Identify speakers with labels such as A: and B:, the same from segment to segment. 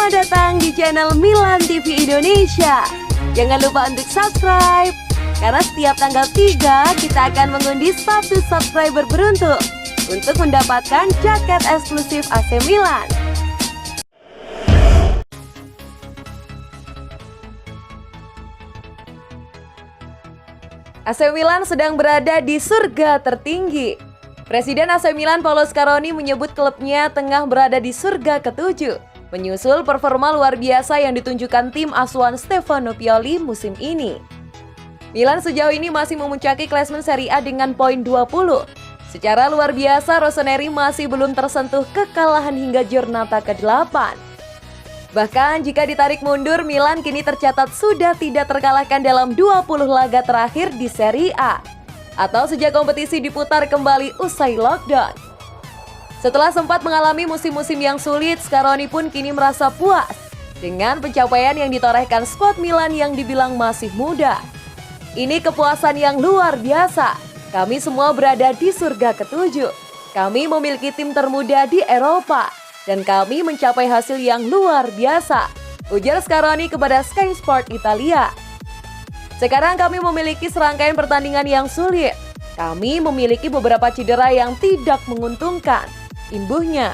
A: Selamat datang di channel Milan TV Indonesia. Jangan lupa untuk subscribe, karena setiap tanggal 3 kita akan mengundi 1 subscriber beruntung untuk mendapatkan jaket eksklusif AC Milan. AC Milan sedang berada di surga tertinggi. Presiden AC Milan Paolo Scaroni menyebut klubnya tengah berada di surga ke-7, menyusul performa luar biasa yang ditunjukkan tim asuhan Stefano Pioli musim ini. Milan sejauh ini masih memuncaki klasemen Serie A dengan poin 20. Secara luar biasa, Rossoneri masih belum tersentuh kekalahan hingga Giornata ke-8. Bahkan jika ditarik mundur, Milan kini tercatat sudah tidak terkalahkan dalam 20 laga terakhir di Serie A, atau sejak kompetisi diputar kembali usai lockdown. Setelah sempat mengalami musim-musim yang sulit, Scaroni pun kini merasa puas dengan pencapaian yang ditorehkan skuad Milan yang dibilang masih muda. Ini kepuasan yang luar biasa. Kami semua berada di surga ke-7. Kami memiliki tim termuda di Eropa dan kami mencapai hasil yang luar biasa, ujar Scaroni kepada Sky Sport Italia. Sekarang kami memiliki serangkaian pertandingan yang sulit. Kami memiliki beberapa cedera yang tidak menguntungkan, imbuhnya.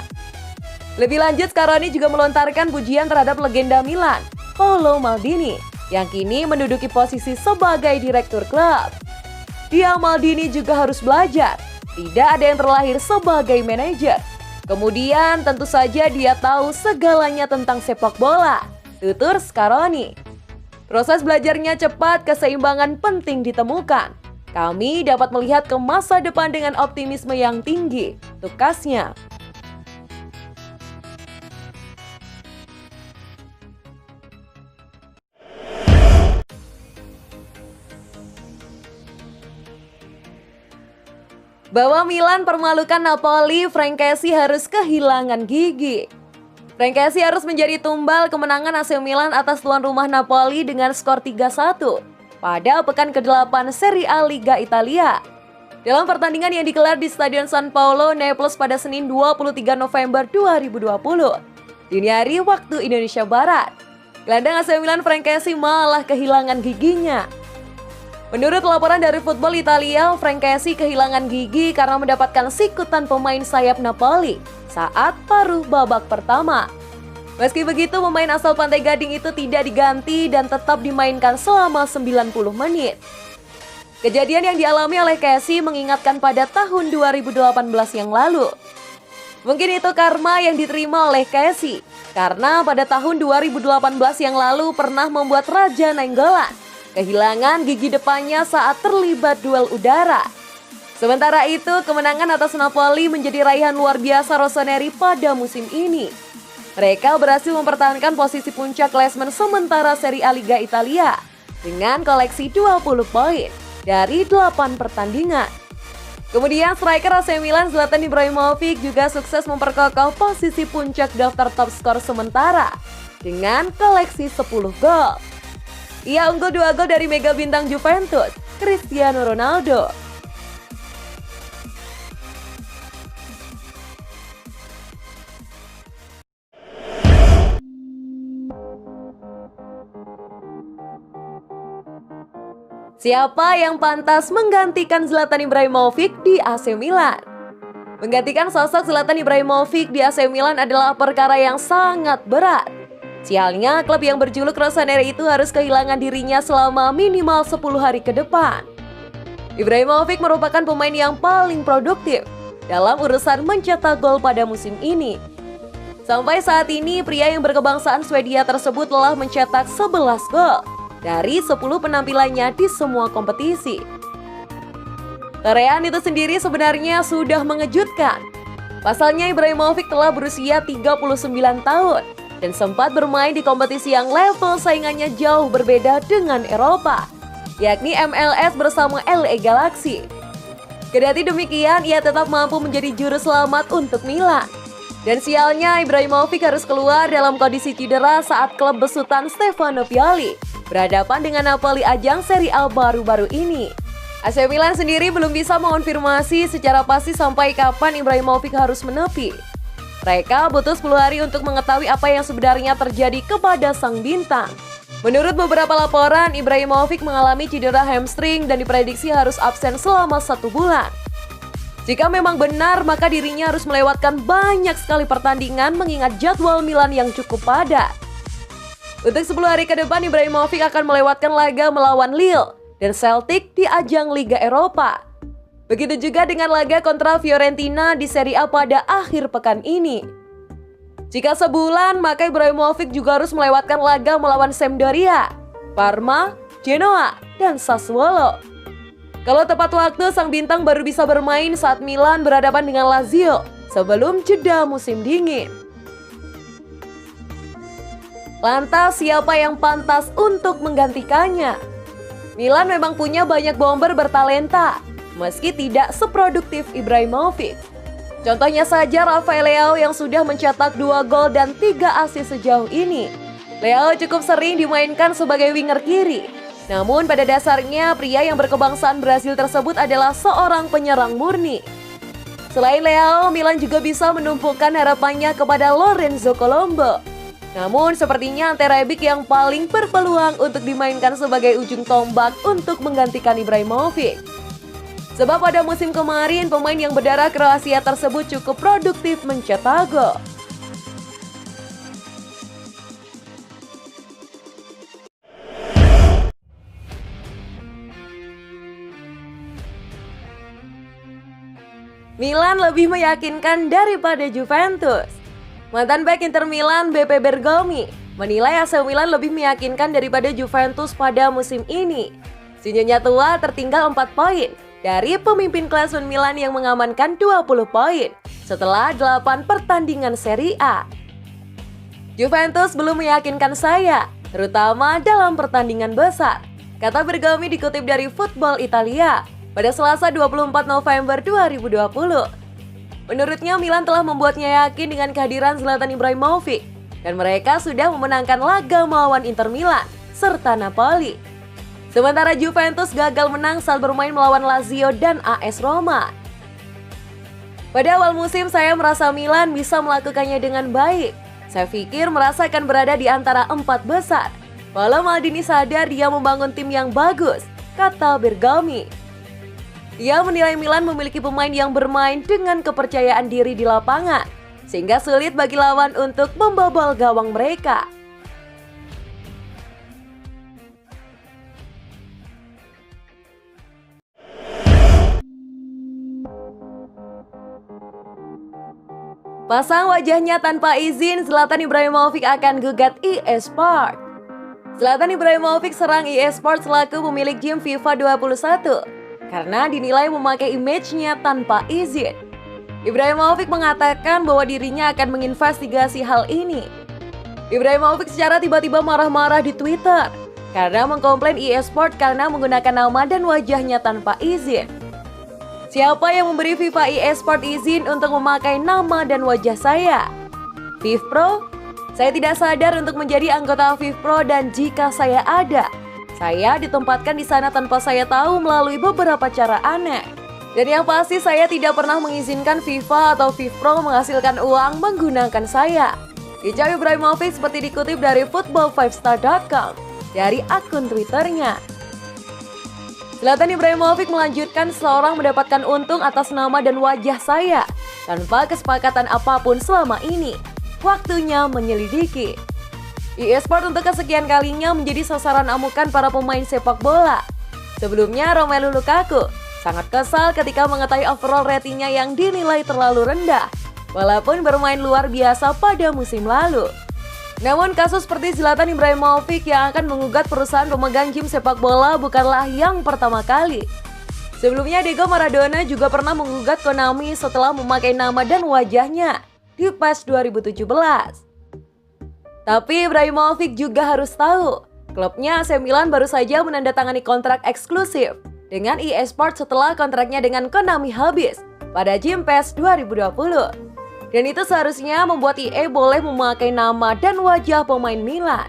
A: Lebih lanjut, Scaroni juga melontarkan pujian terhadap legenda Milan, Paolo Maldini, yang kini menduduki posisi sebagai direktur klub. Dia, Maldini, juga harus belajar. Tidak ada yang terlahir sebagai manajer. Kemudian tentu saja dia tahu segalanya tentang sepak bola, tutur Scaroni. Proses belajarnya cepat, keseimbangan penting ditemukan. Kami dapat melihat ke masa depan dengan optimisme yang tinggi, tukasnya. Bahwa Milan permalukan Napoli, Frankesi harus kehilangan gigi. Frankesi harus menjadi tumbal kemenangan AC Milan atas tuan rumah Napoli dengan skor 3-1 pada pekan ke-8 Serie A Liga Italia. Dalam pertandingan yang digelar di Stadion San Paolo, Naples pada Senin 23 November 2020, dini hari waktu Indonesia Barat, gelandang AC Milan Frankesi malah kehilangan giginya. Menurut laporan dari Football Italia, Frankesi kehilangan gigi karena mendapatkan sikutan pemain sayap Napoli saat paruh babak pertama. Meski begitu, pemain asal Pantai Gading itu tidak diganti dan tetap dimainkan selama 90 menit. Kejadian yang dialami oleh Kessie mengingatkan pada tahun 2018 yang lalu. Mungkin itu karma yang diterima oleh Kessie, karena pada tahun 2018 yang lalu pernah membuat Raja Nainggolan kehilangan gigi depannya saat terlibat duel udara. Sementara itu, kemenangan atas Napoli menjadi raihan luar biasa Rossoneri pada musim ini. Mereka berhasil mempertahankan posisi puncak klasemen sementara Serie A Liga Italia dengan koleksi 20 poin dari 8 pertandingan. Kemudian striker AC Milan Zlatan Ibrahimovic juga sukses memperkokoh posisi puncak daftar top skor sementara dengan koleksi 10 gol. Ia unggul 2 gol dari mega bintang Juventus, Cristiano Ronaldo. Siapa yang pantas menggantikan Zlatan Ibrahimovic di AC Milan? Menggantikan sosok Zlatan Ibrahimovic di AC Milan adalah perkara yang sangat berat. Sialnya, klub yang berjuluk Rossoneri itu harus kehilangan dirinya selama minimal 10 hari ke depan. Ibrahimovic merupakan pemain yang paling produktif dalam urusan mencetak gol pada musim ini. Sampai saat ini, pria yang berkebangsaan Swedia tersebut telah mencetak 11 gol dari 10 penampilannya di semua kompetisi. Torehan itu sendiri sebenarnya sudah mengejutkan. Pasalnya Ibrahimovic telah berusia 39 tahun dan sempat bermain di kompetisi yang level saingannya jauh berbeda dengan Eropa, yakni MLS bersama LA Galaxy. Kendati demikian, ia tetap mampu menjadi juru selamat untuk Milan. Dan sialnya, Ibrahimovic harus keluar dalam kondisi cedera saat klub besutan Stefano Pioli berhadapan dengan Napoli ajang Serie A baru-baru ini. AC Milan sendiri belum bisa mengonfirmasi secara pasti sampai kapan Ibrahimovic harus menepi. Mereka butuh 10 hari untuk mengetahui apa yang sebenarnya terjadi kepada sang bintang. Menurut beberapa laporan, Ibrahimovic mengalami cedera hamstring dan diprediksi harus absen selama 1 bulan. Jika memang benar, maka dirinya harus melewatkan banyak sekali pertandingan mengingat jadwal Milan yang cukup padat. Untuk 10 hari ke depan, Ibrahimovic akan melewatkan laga melawan Lille dan Celtic di ajang Liga Eropa. Begitu juga dengan laga kontra Fiorentina di Serie A pada akhir pekan ini. Jika sebulan, maka Ibrahimovic juga harus melewatkan laga melawan Sampdoria, Parma, Genoa, dan Sassuolo. Kalau tepat waktu, sang bintang baru bisa bermain saat Milan berhadapan dengan Lazio sebelum jeda musim dingin. Lantas, siapa yang pantas untuk menggantikannya? Milan memang punya banyak bomber bertalenta, meski tidak seproduktif Ibrahimovic. Contohnya saja Rafael Leao yang sudah mencetak 2 gol dan 3 assist sejauh ini. Leao cukup sering dimainkan sebagai winger kiri. Namun pada dasarnya pria yang berkebangsaan Brasil tersebut adalah seorang penyerang murni. Selain Leao, Milan juga bisa menumpukan harapannya kepada Lorenzo Colombo. Namun sepertinya Ante Rebic yang paling berpeluang untuk dimainkan sebagai ujung tombak untuk menggantikan Ibrahimovic. Sebab pada musim kemarin, pemain yang berdarah Kroasia tersebut cukup produktif mencetak gol. Milan lebih meyakinkan daripada Juventus. Mantan bek Inter Milan, Beppe Bergomi, menilai AC Milan lebih meyakinkan daripada Juventus pada musim ini. Si nyonya tua tertinggal 4 poin dari pemimpin klasemen Milan yang mengamankan 20 poin setelah 8 pertandingan Serie A. Juventus belum meyakinkan saya, terutama dalam pertandingan besar, kata Bergomi dikutip dari Football Italia pada Selasa 24 November 2020. Menurutnya Milan telah membuatnya yakin dengan kehadiran Zlatan Ibrahimovic dan mereka sudah memenangkan laga melawan Inter Milan serta Napoli. Sementara Juventus gagal menang saat bermain melawan Lazio dan AS Roma. Pada awal musim saya merasa Milan bisa melakukannya dengan baik. Saya pikir merasa akan berada di antara 4 besar. Walau Maldini sadar dia membangun tim yang bagus, kata Bergomi. Dia menilai Milan memiliki pemain yang bermain dengan kepercayaan diri di lapangan, sehingga sulit bagi lawan untuk membobol gawang mereka. Pasang wajahnya tanpa izin, Zlatan Ibrahimovic akan gugat EA Sports. Zlatan Ibrahimovic serang EA Sports selaku pemilik game FIFA 21 karena dinilai memakai image-nya tanpa izin. Ibrahimovic mengatakan bahwa dirinya akan menginvestigasi hal ini. Ibrahimovic secara tiba-tiba marah-marah di Twitter karena mengkomplain EA Sports karena menggunakan nama dan wajahnya tanpa izin. Siapa yang memberi FIFA EA Sports izin untuk memakai nama dan wajah saya? FIFPro? Saya tidak sadar untuk menjadi anggota FIFPro dan jika saya ada, saya ditempatkan di sana tanpa saya tahu melalui beberapa cara aneh. Dan yang pasti saya tidak pernah mengizinkan FIFA atau FIFPro menghasilkan uang menggunakan saya. Ujar Ibrahimovic seperti dikutip dari football5star.com dari akun Twitternya. Zlatan Ibrahimovic melanjutkan, seseorang mendapatkan untung atas nama dan wajah saya tanpa kesepakatan apapun selama ini. Waktunya menyelidiki. EA Sports untuk kesekian kalinya menjadi sasaran amukan para pemain sepak bola. Sebelumnya Romelu Lukaku sangat kesal ketika mengetahui overall ratingnya yang dinilai terlalu rendah, walaupun bermain luar biasa pada musim lalu. Namun kasus seperti Zlatan Ibrahimovic yang akan mengugat perusahaan pemegang game sepak bola bukanlah yang pertama kali. Sebelumnya Diego Maradona juga pernah menggugat Konami setelah memakai nama dan wajahnya di PES 2017. Tapi Ibrahimovic juga harus tahu, klubnya AC Milan baru saja menandatangani kontrak eksklusif dengan EA Sports setelah kontraknya dengan Konami habis pada game PES 2020. Dan itu seharusnya membuat EA boleh memakai nama dan wajah pemain Milan.